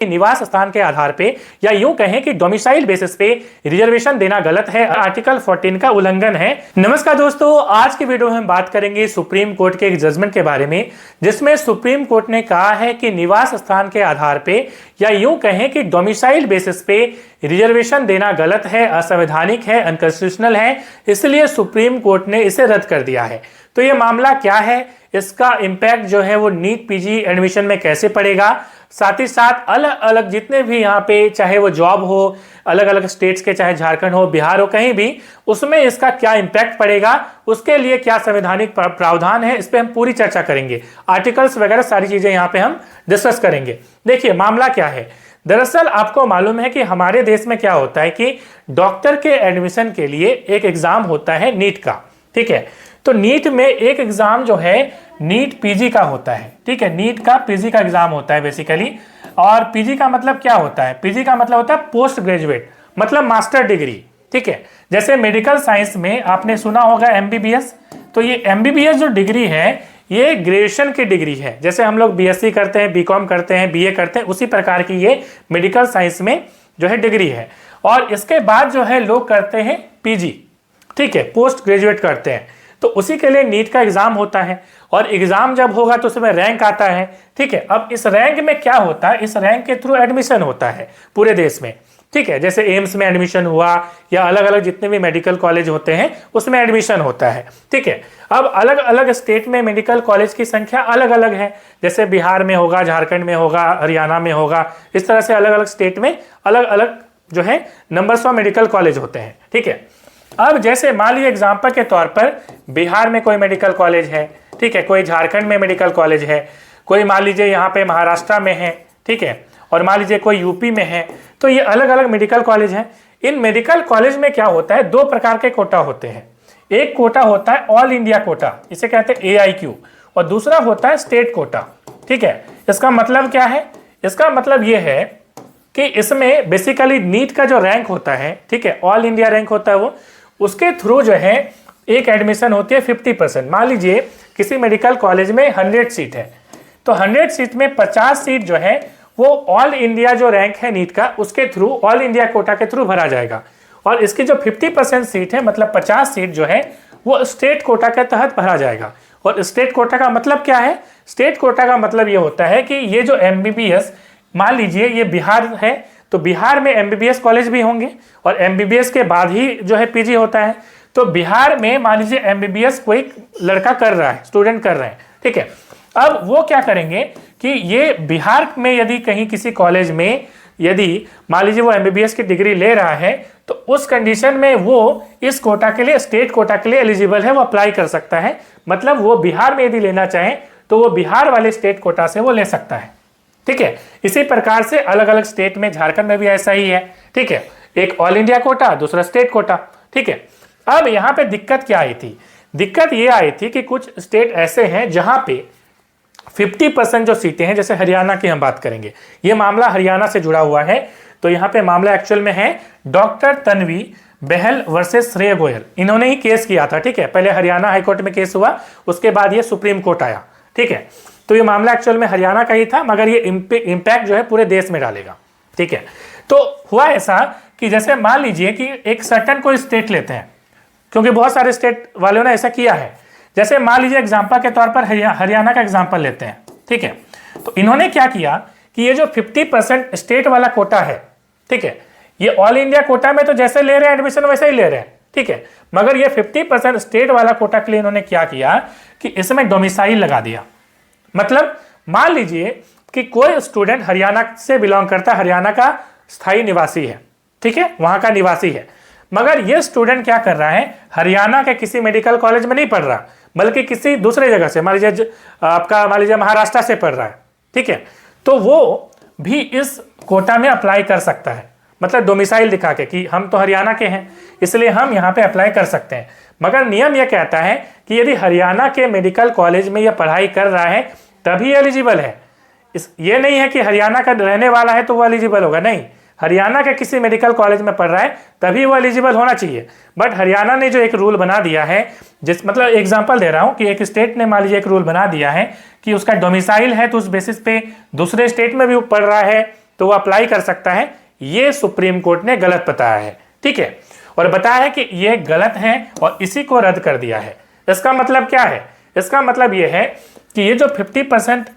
निवास स्थान के आधार पे या यूं कहें कि डोमिसाइल बेसिस पे रिजर्वेशन देना गलत है, आर्टिकल 14 का उल्लंघन है। नमस्कार दोस्तों, आज की वीडियो में हम बात करेंगे सुप्रीम कोर्ट के एक जजमेंट के बारे में, जिसमें सुप्रीम कोर्ट ने कहा है कि निवास स्थान के आधार पे या यूं कहें कि डोमिसाइल बेसिस पे रिजर्वेशन देना गलत है, असंवैधानिक है, अनकॉन्स्टिट्यूशनल है, इसलिए सुप्रीम कोर्ट ने इसे रद्द कर दिया है। तो ये मामला क्या है, इसका इम्पैक्ट जो है वो नीट पीजी एडमिशन में कैसे पड़ेगा, साथ ही साथ अलग अलग जितने भी यहाँ पे चाहे वो जॉब हो अलग अलग स्टेट्स के, चाहे झारखंड हो, बिहार हो, कहीं भी, उसमें इसका क्या इम्पैक्ट पड़ेगा, उसके लिए क्या संवैधानिक प्रावधान है, इस पे हम पूरी चर्चा करेंगे। आर्टिकल्स वगैरह सारी चीजें यहाँ पे हम डिस्कस करेंगे। देखिए मामला क्या है। दरअसल आपको मालूम है कि हमारे देश में क्या होता है कि डॉक्टर के एडमिशन के लिए एक एग्जाम होता है नीट का, ठीक है। तो नीट में एक एग्जाम जो है नीट पीजी का होता है, ठीक है। नीट का पीजी का एग्जाम होता है बेसिकली। और पीजी का मतलब क्या होता है? पीजी का मतलब होता है पोस्ट ग्रेजुएट, मतलब मास्टर डिग्री, ठीक है। जैसे मेडिकल साइंस में आपने सुना होगा एमबीबीएस, तो ये एमबीबीएस जो डिग्री है ये ग्रेजुएशन की डिग्री है। जैसे हम लोग बीएससी करते हैं, बीकॉम करते हैं, बीए करते हैं, उसी प्रकार की ये मेडिकल साइंस में जो है डिग्री है। और इसके बाद जो है लोग करते हैं पीजी, ठीक है, पोस्ट ग्रेजुएट करते हैं। तो उसी के लिए नीट का एग्जाम होता है, और एग्जाम जब होगा तो उसमें रैंक आता है, ठीक है। अब इस रैंक में क्या होता है, इस रैंक के थ्रू एडमिशन होता है पूरे देश में, ठीक है। जैसे एम्स में एडमिशन हुआ या अलग अलग जितने भी मेडिकल कॉलेज होते हैं उसमें एडमिशन होता है, ठीक है। अब अलग अलग स्टेट में मेडिकल कॉलेज की संख्या अलग अलग है। जैसे बिहार में होगा, झारखंड में होगा, हरियाणा में होगा, इस तरह से अलग अलग स्टेट में अलग अलग जो है नंबर्स ऑफ मेडिकल कॉलेज होते हैं, ठीक है। अब जैसे मान लीजिए एग्जाम्पल के तौर पर बिहार में कोई मेडिकल कॉलेज है, ठीक है, कोई झारखंड में मेडिकल कॉलेज है, कोई मान लीजिए यहाँ पे महाराष्ट्र में है, ठीक है, और मान लीजिए कोई यूपी में है। तो ये अलग अलग मेडिकल कॉलेज हैं। इन मेडिकल कॉलेज में क्या होता है, दो प्रकार के कोटा होते हैं। एक कोटा होता है ऑल इंडिया कोटा, इसे कहते हैं AIQ, और दूसरा होता है स्टेट कोटा, ठीक है। इसका मतलब क्या है? इसका मतलब ये है कि इसमें बेसिकली नीट का जो रैंक होता है, ठीक है, ऑल इंडिया रैंक होता है वो, उसके थ्रू जो है एक एडमिशन होती है 50%। मान लीजिए किसी मेडिकल कॉलेज में 100 सीट है, तो 100 सीट में 50 सीट जो है वो ऑल इंडिया जो रैंक है नीट का, उसके थ्रू ऑल इंडिया कोटा के थ्रू भरा जाएगा। और इसकी जो 50% सीट है, मतलब 50 सीट जो है वो स्टेट कोटा के तहत भरा जाएगा। और स्टेट कोटा का मतलब क्या है? स्टेट कोटा का मतलब ये होता है कि ये जो MBBS, मान लीजिए ये बिहार है, तो बिहार में MBBS कॉलेज भी होंगे, और MBBS के बाद ही जो है पीजी होता है। तो बिहार में मान लीजिए MBBS कोई लड़का कर रहा है, स्टूडेंट कर रहे हैं, ठीक है। अब वो क्या करेंगे कि ये बिहार में यदि कहीं किसी कॉलेज में यदि मान लीजिए वो MBBS की डिग्री ले रहा है, तो उस कंडीशन में वो इस कोटा के लिए, स्टेट कोटा के लिए एलिजिबल है, वो अप्लाई कर सकता है। मतलब वो बिहार में यदि लेना चाहे तो वो बिहार वाले स्टेट कोटा से वो ले सकता है, ठीक है। इसी प्रकार से अलग अलग स्टेट में, झारखंड में भी ऐसा ही है, ठीक है। एक ऑल इंडिया कोटा, दूसरा स्टेट कोटा, ठीक है। अब यहाँ पे दिक्कत क्या आई थी? दिक्कत ये आई थी कि कुछ स्टेट ऐसे हैं जहां पे 50% जो सीटें हैं, जैसे हरियाणा की हम बात करेंगे, ये मामला हरियाणा से जुड़ा हुआ है। तो यहाँ पे मामला एक्चुअल में है डॉक्टर तन्वी बहल वर्सेस श्रेय गोयल, इन्होंने ही केस किया था, ठीक है। पहले हरियाणा हाईकोर्ट में केस हुआ, उसके बाद ये सुप्रीम कोर्ट आया, ठीक है। तो ये मामला एक्चुअल में हरियाणा का ही था, मगर ये इम्पैक्ट जो है पूरे देश में डालेगा, ठीक है। तो हुआ ऐसा कि जैसे मान लीजिए कि एक सर्टन कोई स्टेट लेते हैं, क्योंकि बहुत सारे स्टेट वालों ने ऐसा किया है। जैसे मान लीजिए एग्जाम्पल के तौर पर हरियाणा का एग्जाम्पल लेते हैं, ठीक है। तो इन्होंने क्या किया कि ये जो 50% स्टेट वाला कोटा है, ठीक है, ये ऑल इंडिया कोटा में तो जैसे ले रहे हैं एडमिशन वैसे ही ले रहे हैं, ठीक है। मगर ये 50% स्टेट वाला कोटा के लिए इन्होंने क्या किया कि इसमें डोमिसाइल लगा दिया। मतलब मान लीजिए कि कोई स्टूडेंट हरियाणा से बिलोंग करता है, हरियाणा का स्थायी निवासी है, ठीक है, वहां का निवासी है, मगर ये स्टूडेंट क्या कर रहा है, हरियाणा के किसी मेडिकल कॉलेज में नहीं पढ़ रहा, बल्कि किसी दूसरे जगह से, मान लीजिए आपका मान लीजिए महाराष्ट्र से पढ़ रहा है, ठीक है। तो वो भी इस कोटा में अप्लाई कर सकता है, मतलब डोमिसाइल दिखा के कि हम तो हरियाणा के हैं इसलिए हम यहाँ पे अप्लाई कर सकते हैं। मगर नियम यह कहता है कि यदि हरियाणा के मेडिकल कॉलेज में यह पढ़ाई कर रहा है तभी एलिजिबल है। ये नहीं है कि हरियाणा का रहने वाला है तो वो एलिजिबल होगा, नहीं, हरियाणा के किसी मेडिकल कॉलेज में पढ़ रहा है तभी वो एलिजिबल होना चाहिए। बट हरियाणा ने जो एक रूल बना दिया है, जिस मतलब एग्जांपल दे रहा हूं कि एक स्टेट ने मान लीजिए एक रूल बना दिया है कि उसका डोमिसाइल है तो उस बेसिस पे दूसरे स्टेट में भी पढ़ रहा है तो वो अप्लाई कर सकता है। ये सुप्रीम कोर्ट ने गलत बताया है, ठीक है, और बताया है कि ये गलत है और इसी को रद्द कर दिया है। इसका मतलब क्या है? इसका मतलब ये है कि ये जो 50%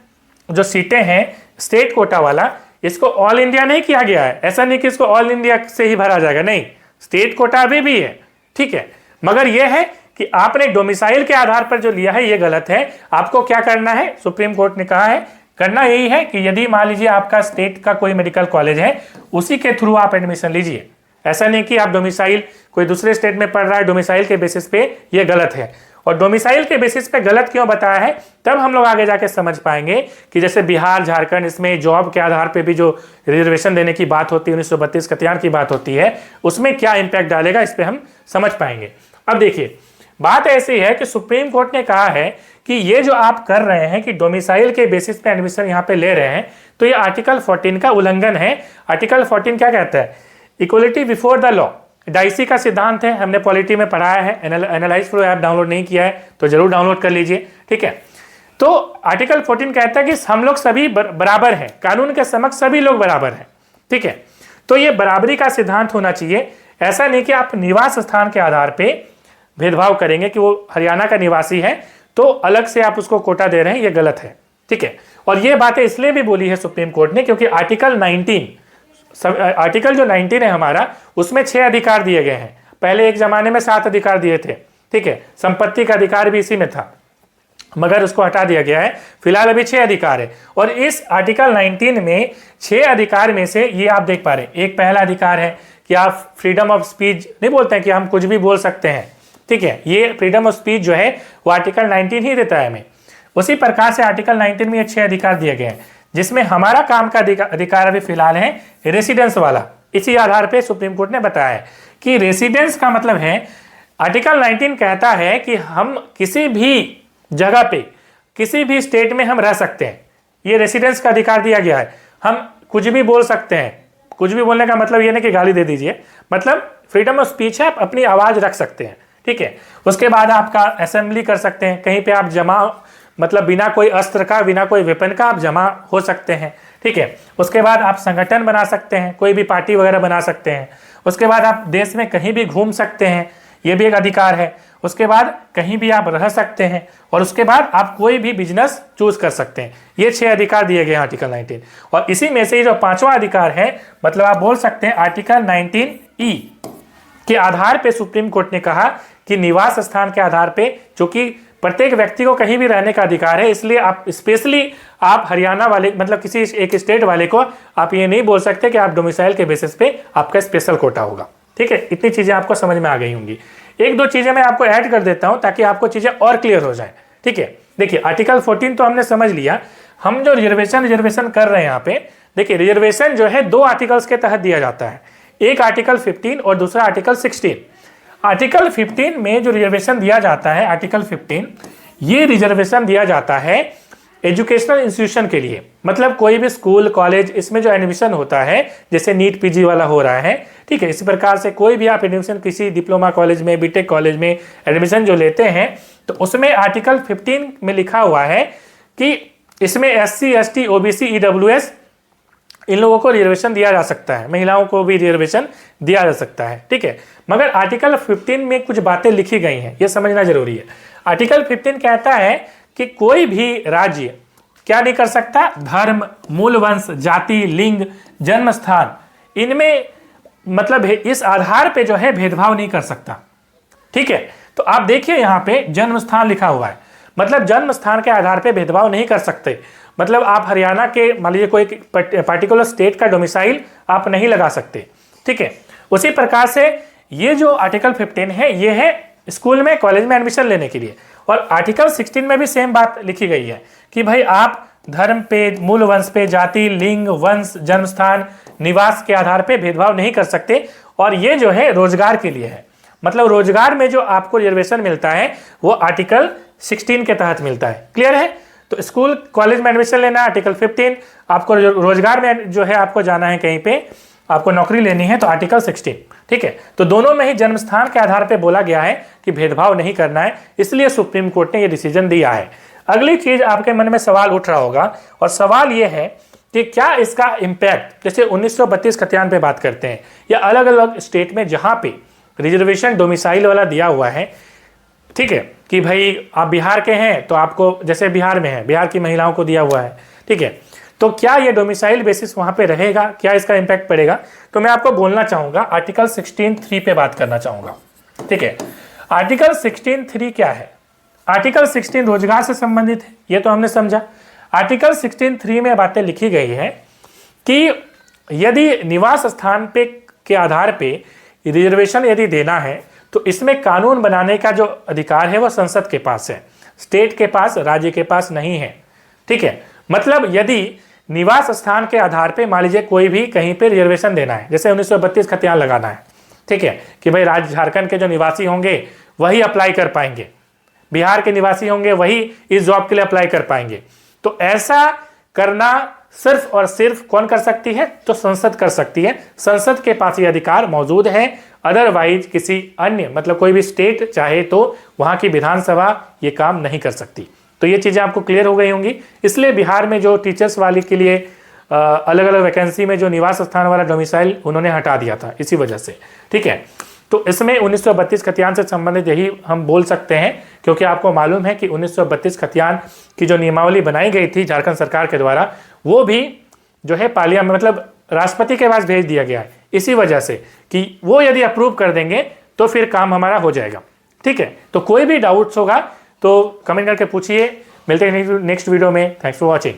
जो सीटें हैं स्टेट कोटा वाला, इसको ऑल इंडिया नहीं किया गया है। ऐसा नहीं कि इसको ऑल इंडिया से ही भरा जाएगा, नहीं, स्टेट कोटा अभी भी है, ठीक है। मगर यह है कि आपने डोमिसाइल के आधार पर जो लिया है ये गलत है। आपको क्या करना है, सुप्रीम कोर्ट ने कहा है करना यही है कि यदि मान लीजिए आपका स्टेट का कोई मेडिकल कॉलेज है, उसी के थ्रू आप एडमिशन लीजिए। ऐसा नहीं कि आप डोमिसाइल कोई दूसरे स्टेट में पढ़ रहा है, डोमिसाइल के बेसिस पे ये गलत है। और डोमिसाइल के बेसिस पे गलत क्यों बताया है, तब हम लोग आगे जाके समझ पाएंगे कि जैसे बिहार, झारखंड, इसमें जॉब के आधार पे भी जो रिजर्वेशन देने की बात होती है, 1932 कत्यान की बात होती है, उसमें क्या इंपैक्ट डालेगा, इस पे हम समझ पाएंगे। अब देखिए, बात ऐसी है कि सुप्रीम कोर्ट ने कहा है कि ये जो आप कर रहे हैं कि डोमिसाइल के बेसिस पे एडमिशन यहाँ पे ले रहे हैं, तो ये आर्टिकल 14 का उल्लंघन है। आर्टिकल 14 क्या कहता है? Equality before the law. Dicey का सिद्धांत है, हमने पॉलिटी में पढ़ाया है। एनालाइज प्रो ऐप डाउनलोड नहीं किया है तो जरूर डाउनलोड कर लीजिए, ठीक है। तो आर्टिकल 14 कहता है कि हम लोग सभी बराबर हैं, कानून के समक्ष सभी लोग बराबर हैं, ठीक है। तो ये बराबरी का सिद्धांत होना चाहिए। ऐसा नहीं कि आप निवास स्थान के आधार पर भेदभाव करेंगे कि वो हरियाणा का निवासी है तो अलग से आप उसको कोटा दे रहे हैं, ये गलत है, ठीक है। और ये बातें इसलिए भी बोली है सुप्रीम कोर्ट ने क्योंकि आर्टिकल 19 है हमारा, उसमें 6 अधिकार दिए गए हैं। पहले एक जमाने में 7 अधिकार दिए थे, ठीक है। संपत्ति का अधिकार भी इसी में था, मगर उसको हटा दिया गया है। फिलहाल अभी 6 अधिकार है। और इस आर्टिकल 19 में 6 अधिकार में से ये आप देख पा रहे हैं, एक पहला अधिकार है कि आप फ्रीडम ऑफ स्पीच नहीं बोलते हैं कि हम कुछ भी बोल सकते हैं, ठीक है। ये फ्रीडम ऑफ स्पीच जो है वो आर्टिकल 19 ही देता है हमें। उसी प्रकार से आर्टिकल 19 में ये 6 अधिकार दिए गए हैं, जिसमें हमारा काम का अधिकार अभी फिलहाल है रेसिडेंस वाला। इसी आधार पे सुप्रीम कोर्ट ने बताया है कि रेसिडेंस का मतलब है, आर्टिकल 19 कहता है कि हम किसी भी जगह पे किसी भी स्टेट में हम रह सकते हैं। ये रेसिडेंस का अधिकार दिया गया है। हम कुछ भी बोल सकते हैं। कुछ भी बोलने का मतलब ये नहीं कि गाली दे दीजिए, मतलब फ्रीडम ऑफ स्पीच है, आप अपनी आवाज रख सकते हैं, ठीक है। उसके बाद आपका असेंबली कर सकते हैं, कहीं पे आप जमा मतलब बिना कोई अस्त्र का, बिना कोई वेपन का आप जमा हो सकते हैं, ठीक है। उसके बाद आप संगठन बना सकते हैं, कोई भी पार्टी वगैरह बना सकते हैं। उसके बाद आप देश में कहीं भी घूम सकते हैं, ये भी एक अधिकार है। उसके बाद कहीं भी आप रह सकते हैं और उसके बाद आप कोई भी बिजनेस चूज कर सकते हैं। ये 6 अधिकार दिए गए हैं आर्टिकल 19। और इसी में से जो 5वां अधिकार है, मतलब आप बोल सकते हैं आर्टिकल 19E के आधार पे सुप्रीम कोर्ट ने कहा कि निवास स्थान के आधार पे, चूंकि प्रत्येक व्यक्ति को कहीं भी रहने का अधिकार है, इसलिए आप स्पेशली आप हरियाणा वाले मतलब किसी एक स्टेट वाले को आप ये नहीं बोल सकते कि आप डोमिसाइल के बेसिस पे आपका स्पेशल कोटा होगा, ठीक है। इतनी चीजें आपको समझ में आ गई होंगी। एक दो चीजें मैं आपको ऐड कर देता हूं ताकि आपको चीजें और क्लियर हो जाए, ठीक है। देखिए, आर्टिकल 14 तो हमने समझ लिया। हम जो रिजर्वेशन कर रहे हैं यहाँ पे, देखिए रिजर्वेशन जो है 2 आर्टिकल्स के तहत दिया जाता है, एक आर्टिकल 15 और दूसरा आर्टिकल 16। आर्टिकल 15 में जो रिजर्वेशन दिया जाता है, आर्टिकल 15 ये रिजर्वेशन दिया जाता है एजुकेशनल इंस्टीट्यूशन के लिए, मतलब कोई भी स्कूल कॉलेज इसमें जो एडमिशन होता है, जैसे नीट पीजी वाला हो रहा है, ठीक है। इसी प्रकार से कोई भी आप एडमिशन किसी डिप्लोमा कॉलेज में, बीटेक कॉलेज में एडमिशन जो लेते हैं, तो उसमें आर्टिकल 15 में लिखा हुआ है कि इसमें SC ST OBC EWS इन लोगों को रिजर्वेशन दिया जा सकता है, महिलाओं को भी रिजर्वेशन दिया जा सकता है, ठीक है। मगर आर्टिकल 15 में कुछ बातें लिखी गई हैं, ये समझना जरूरी है। आर्टिकल 15 कहता है कि कोई भी राज्य क्या नहीं कर सकता, धर्म, मूल वंश, जाति, लिंग, जन्म स्थान, इनमें मतलब इस आधार पे जो है भेदभाव नहीं कर सकता, ठीक है। तो आप देखिए यहाँ पे जन्म स्थान लिखा हुआ है, मतलब जन्म स्थान के आधार पे भेदभाव नहीं कर सकते। मतलब आप हरियाणा के मान लीजिए कोई पर्टिकुलर स्टेट का डोमिसाइल आप नहीं लगा सकते, ठीक है। उसी प्रकार से ये जो आर्टिकल 15 है, ये है स्कूल में कॉलेज में एडमिशन लेने के लिए। और आर्टिकल 16 में भी सेम बात लिखी गई है कि भाई आप धर्म पे, मूल वंश पे, जाति, लिंग, वंश, जन्म स्थान, निवास के आधार पे भेदभाव नहीं कर सकते। और ये जो है रोजगार के लिए है, मतलब रोजगार में जो आपको रिजर्वेशन मिलता है वो आर्टिकल 16 के तहत मिलता है। क्लियर है? तो स्कूल कॉलेज में एडमिशन लेना है आर्टिकल 15, आपको रोजगार में जो है आपको जाना है कहीं पे, आपको नौकरी लेनी है तो आर्टिकल 16, ठीक है। तो दोनों में ही जन्म स्थान के आधार पे बोला गया है कि भेदभाव नहीं करना है, इसलिए सुप्रीम कोर्ट ने ये डिसीजन दिया है। अगली चीज आपके मन में सवाल उठ रहा होगा, और सवाल ये है कि क्या इसका इम्पैक्ट, जैसे 1932 खतियान पे बात करते हैं या अलग अलग स्टेट में जहां पे रिजर्वेशन डोमिसाइल वाला दिया हुआ है, ठीक है, कि भाई आप बिहार के हैं तो आपको, जैसे बिहार में है, बिहार की महिलाओं को दिया हुआ है, ठीक है, तो क्या ये डोमिसाइल बेसिस वहां पे रहेगा, क्या इसका इंपैक्ट पड़ेगा? तो मैं आपको बोलना चाहूंगा, आर्टिकल 16(3) पे बात करना चाहूंगा, ठीक है। आर्टिकल 16(3) क्या है? आर्टिकल 16 रोजगार से संबंधित है, ये तो हमने समझा। आर्टिकल 16(3) में बातें लिखी गई है कि यदि निवास स्थान पे के आधार पे रिजर्वेशन यदि देना है तो इसमें कानून बनाने का जो अधिकार है वो संसद के पास है, स्टेट के पास, राज्य के पास नहीं है, ठीक है। मतलब यदि निवास स्थान के आधार पे मान लीजिए कोई भी कहीं पे रिजर्वेशन देना है, जैसे 1932 खतियान लगाना है, ठीक है, कि भाई राज्य झारखंड के जो निवासी होंगे वही अप्लाई कर पाएंगे, बिहार के निवासी होंगे वही इस जॉब के लिए अप्लाई कर पाएंगे, तो ऐसा करना सिर्फ और सिर्फ कौन कर सकती है? तो संसद कर सकती है, संसद के पास ये अधिकार मौजूद है। अदरवाइज किसी अन्य, मतलब कोई भी स्टेट चाहे तो वहां की विधानसभा ये काम नहीं कर सकती। तो ये चीजें आपको क्लियर हो गई होंगी। इसलिए बिहार में जो टीचर्स वाले के लिए अलग अलग वैकेंसी में जो निवास स्थान वाला डोमिसाइल उन्होंने हटा दिया था इसी वजह से, ठीक है। तो इसमें 1932 खतियान से संबंधित यही हम बोल सकते हैं, क्योंकि आपको मालूम है कि 1932 खतियान की जो नियमावली बनाई गई थी झारखंड सरकार के द्वारा, वो भी जो है पार्लियामेंट, मतलब राष्ट्रपति के पास भेज दिया गया है, इसी वजह से कि वो यदि अप्रूव कर देंगे तो फिर काम हमारा हो जाएगा, ठीक है। तो कोई भी डाउट्स होगा तो कमेंट करके पूछिए। मिलते हैं नेक्स्ट वीडियो में। Thanks for watching.